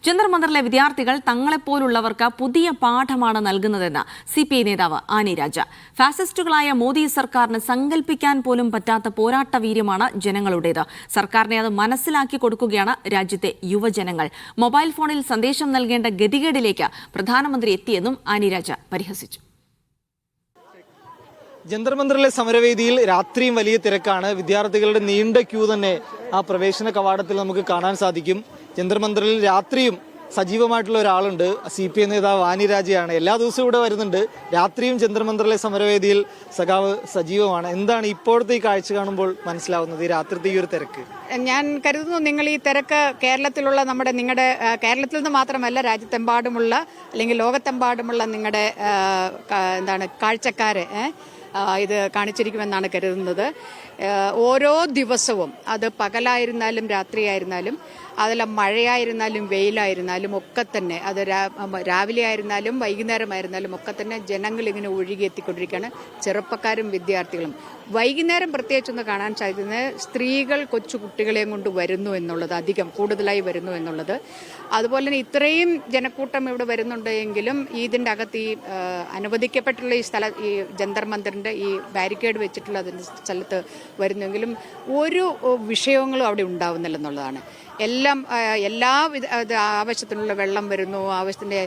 ജന്തർ മന്ദറിലെ വിദ്യാർത്ഥികൾ തങ്ങളെപ്പോലുള്ളവർക്ക് പുതിയ പാഠമാണ് നൽകുന്നതെന്ന് CPI നേതാവ് ആനി രാജ. ഫാസിസ്റ്റുകളായ മോദി സർക്കാരിന് സങ്കല്പിക്കാൻ പോലും പറ്റാത്ത പോരാട്ട വീര്യമാണ് ജനങ്ങളുടേത്. സർക്കാരിനെ അത് മനസ്സിലാക്കി കൊടുക്കുകയാണ് രാജ്യത്തെ യുവജനങ്ങൾ. മൊബൈൽ ഫോണിൽ സന്ദേശം നൽകേണ്ട ഗതികേടിലേക്ക് പ്രധാനമന്ത്രി എത്തിയെന്നും ആനി രാജ പരിഹസിച്ചു. ജന്തർ മന്ദറിലെ സമരവേദിയിൽ രാത്രിയും വലിയ തിരക്കാണ്. വിദ്യാർത്ഥികളുടെ നീണ്ട ക്യൂ തന്നെ ആ പ്രവേശന കവാടത്തിൽ നമുക്ക് കാണാൻ സാധിക്കും. ജന്തർ മന്ദറിൽ രാത്രിയും സജീവമായിട്ടുള്ള ഒരാളുണ്ട്. CPI നേതാവ് ആനി രാജയാണ്. എല്ലാ ദിവസവും ഇവിടെ വരുന്നുണ്ട്. രാത്രിയും ജന്തർ മന്ദറിലെ സമരവേദിയിൽ സഖാവ് സജീവമാണ്. എന്താണ് ഇപ്പോഴത്തെ ഈ കാഴ്ച കാണുമ്പോൾ മനസ്സിലാവുന്നത്, ഈ രാത്രിത്തെ ഈ ഒരു തിരക്ക്? ഞാൻ കരുതുന്നു നിങ്ങൾ ഈ തിരക്ക് കേരളത്തിലുള്ള നിങ്ങളുടെ കേരളത്തിൽ നിന്ന് മാത്രമല്ല രാജ്യത്തെമ്പാടുമുള്ള അല്ലെങ്കിൽ ലോകത്തെമ്പാടുമുള്ള നിങ്ങളുടെ കാഴ്ചക്കാരെ ഇത് കാണിച്ചിരിക്കുമെന്നാണ് കരുതുന്നത്. ഓരോ ദിവസവും അത് പകലായിരുന്നാലും രാത്രിയായിരുന്നാലും അതിൽ മഴയായിരുന്നാലും വെയിലായിരുന്നാലും ഒക്കെ തന്നെ, അത് രാവിലെ ആയിരുന്നാലും വൈകുന്നേരമായിരുന്നാലും ഒക്കെ തന്നെ ജനങ്ങൾ ഇങ്ങനെ ഒഴുകിയെത്തിക്കൊണ്ടിരിക്കുകയാണ്. ചെറുപ്പക്കാരും വിദ്യാർത്ഥികളും. വൈകുന്നേരം പ്രത്യേകിച്ചൊന്ന് കാണാൻ സാധിക്കുന്നത് സ്ത്രീകൾ കൊച്ചു കുട്ടികളെയും കൊണ്ട് വരുന്നു എന്നുള്ളത്, അധികം കൂടുതലായി വരുന്നു എന്നുള്ളത്. അതുപോലെ തന്നെ ഇത്രയും ജനക്കൂട്ടം ഇവിടെ വരുന്നുണ്ടെങ്കിലും ഇതിൻ്റെ അകത്ത് ഈ അനുവദിക്കപ്പെട്ടുള്ള ഈ ജന്തർ മന്ദറിൻ്റെ ഈ ബാരിക്കേഡ് വെച്ചിട്ടുള്ള അതിൻ്റെ സ്ഥലത്ത് വരുന്നെങ്കിലും ഒരു വിഷയങ്ങളും അവിടെ ഉണ്ടാവുന്നില്ലെന്നുള്ളതാണ്. എല്ലാ ആവശ്യത്തിനുള്ള വെള്ളം വരുന്നു, ആവശ്യത്തിൻ്റെ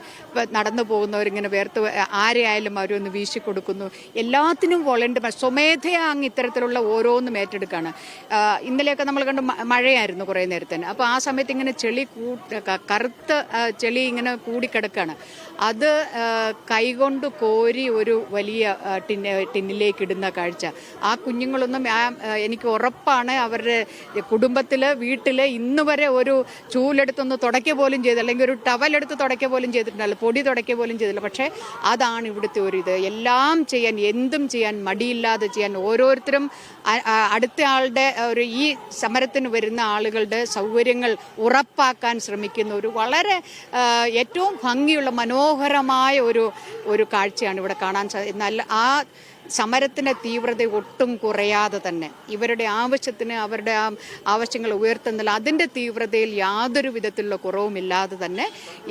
നടന്നു പോകുന്നവരിങ്ങനെ വേർത്ത് ആരെയായാലും അവരൊന്ന് വീശി കൊടുക്കുന്നു. എല്ലാത്തിനും വോളണ്ടിയർ സ്വമേധയാ അങ്ങ് ഇത്തരത്തിലുള്ള ഓരോന്നും ഏറ്റെടുക്കുകയാണ്. ഇന്നലെയൊക്കെ നമ്മൾ കണ്ടു മഴയായിരുന്നു കുറേ നേരത്തിന്. അപ്പോൾ ആ സമയത്ത് ഇങ്ങനെ കറുത്ത ചെളി ഇങ്ങനെ കൂടിക്കിടക്കുകയാണ്. അത് കൈകൊണ്ട് കോരി ഒരു വലിയ ടിന്നിലേക്ക് ഇടുന്ന കാഴ്ച. ആ കുഞ്ഞുങ്ങളൊന്നും എനിക്ക് ഉറപ്പാണ് അവരുടെ കുടുംബത്തിൽ വീട്ടിൽ ഇന്ന് വരെ ഒരു ചൂലെടുത്തൊന്ന് തുടയ്ക്കുക പോലും ചെയ്തില്ല, അല്ലെങ്കിൽ ഒരു ടവലെടുത്ത് തുടയ്ക്കുക പോലും ചെയ്തിട്ടുണ്ടല്ലോ, പൊടി തുടയ്ക്കുക പോലും ചെയ്തില്ല. പക്ഷേ അതാണ് ഇവിടുത്തെ ഒരു ഇത്. എല്ലാം ചെയ്യാൻ, എന്തും ചെയ്യാൻ, മടിയില്ലാതെ ചെയ്യാൻ, ഓരോരുത്തരും അടുത്ത ആളുടെ ഈ സമരത്തിന് വരുന്ന ആളുകളുടെ സൗകര്യങ്ങൾ ഉറപ്പാക്കാൻ ശ്രമിക്കുന്ന ഒരു വളരെ ഏറ്റവും ഭംഗിയുള്ള മനോഹരമായ ഒരു കാഴ്ചയാണ് ഇവിടെ കാണാൻ സാധിക്കുന്നത്. എന്നാൽ ആ സമരത്തിൻ്റെ തീവ്രത ഒട്ടും കുറയാതെ തന്നെ ഇവരുടെ അവരുടെ ആവശ്യങ്ങൾ ഉയർത്തുന്നില്ല, അതിൻ്റെ തീവ്രതയിൽ യാതൊരു വിധത്തിലുള്ള കുറവുമില്ലാതെ തന്നെ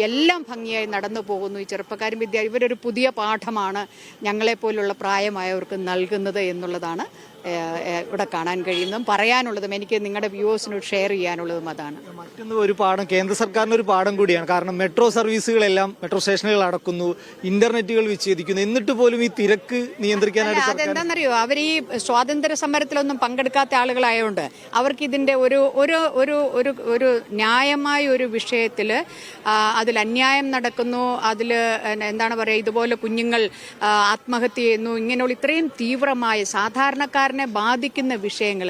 എല്ലാം ഭംഗിയായി നടന്നു പോകുന്നു. ഈ ചെറുപ്പക്കാരും ഇവരൊരു പുതിയ പാഠമാണ് ഞങ്ങളെപ്പോലുള്ള പ്രായമായവർക്ക് നൽകുന്നത് എന്നുള്ളതാണ് ഇവിടെ കാണാൻ കഴിയുന്നതും പറയാനുള്ളതും എനിക്ക് നിങ്ങളുടെ വ്യൂവേഴ്സിനോട് ഷെയർ ചെയ്യാനുള്ളതും അതാണ്. മറ്റൊന്ന് ഒരു പാഠം, കേന്ദ്ര സർക്കാരിന് ഒരു പാഠം കൂടിയാണ്. കാരണം മെട്രോ സർവീസുകളെല്ലാം, മെട്രോ സ്റ്റേഷനുകൾ അടക്കുന്നു, ഇന്റർനെറ്റുകൾ വിച്ഛേദിക്കുന്നു, എന്നിട്ട് പോലും ഈ തിരക്ക് നിയന്ത്രിക്കാനായിട്ട് അതെന്താണെന്നറിയോ, അവർ ഈ സ്വാതന്ത്ര്യ സമരത്തിലൊന്നും പങ്കെടുക്കാത്ത ആളുകളായതുകൊണ്ട് അവർക്ക് ഇതിന്റെ ഒരു ന്യായമായ ഒരു വിഷയത്തിൽ അതിൽ അന്യായം നടക്കുന്നു, അതിൽ എന്താണ് പറയുക, ഇതുപോലെ കുഞ്ഞുങ്ങൾ ആത്മഹത്യ ചെയ്യുന്നു, ഇങ്ങനെയുള്ള ഇത്രയും തീവ്രമായ സാധാരണക്കാരനെ ബാധിക്കുന്ന വിഷയങ്ങൾ,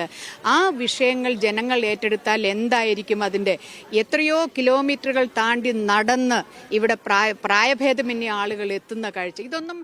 ആ വിഷയങ്ങൾ ജനങ്ങൾ ഏറ്റെടുത്താൽ എന്തായിരിക്കും അതിൻ്റെ എത്രയോ കിലോമീറ്ററുകൾ താണ്ടി നടന്ന് ഇവിടെ പ്രായഭേദമന്യേ ആളുകൾ എത്തുന്ന കാഴ്ച. ഇതൊന്നും